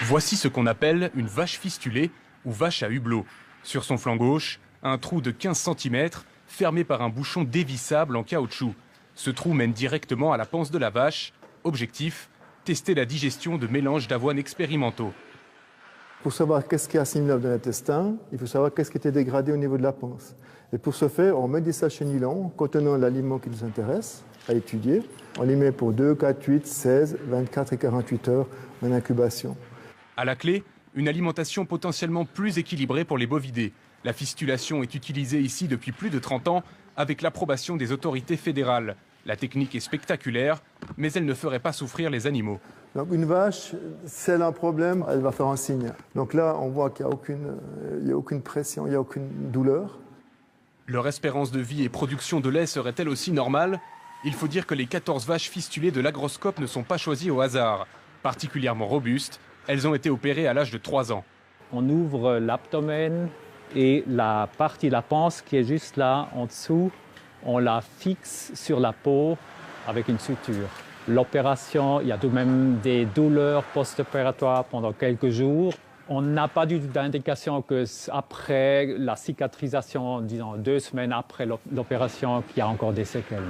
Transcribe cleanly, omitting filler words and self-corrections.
Voici ce qu'on appelle une vache fistulée ou vache à hublot. Sur son flanc gauche, un trou de 15 cm fermé par un bouchon dévissable en caoutchouc. Ce trou mène directement à la panse de la vache. Objectif, tester la digestion de mélanges d'avoine expérimentaux. Pour savoir qu'est-ce qui est assimilable dans l'intestin, il faut savoir qu'est-ce qui était dégradé au niveau de la panse. Et pour ce faire, on met des sachets nylon contenant l'aliment qui nous intéresse à étudier. On les met pour 2, 4, 8, 16, 24 et 48 heures en incubation. À la clé, une alimentation potentiellement plus équilibrée pour les bovidés. La fistulation est utilisée ici depuis plus de 30 ans avec l'approbation des autorités fédérales. La technique est spectaculaire, mais elle ne ferait pas souffrir les animaux. Donc une vache, si elle a un problème, elle va faire un signe. Donc là, on voit qu'il n'y a aucune pression, il n'y a aucune douleur. Leur espérance de vie et production de lait serait-elle aussi normale? Il faut dire que les 14 vaches fistulées de l'agroscope ne sont pas choisies au hasard. Particulièrement robustes, elles ont été opérées à l'âge de 3 ans. On ouvre l'abdomen et la partie de la panse qui est juste là en dessous, on la fixe sur la peau avec une suture. L'opération, il y a tout de même des douleurs post-opératoires pendant quelques jours. On n'a pas du tout d'indication qu'après la cicatrisation, disons 2 semaines après l'opération, qu'il y a encore des séquelles.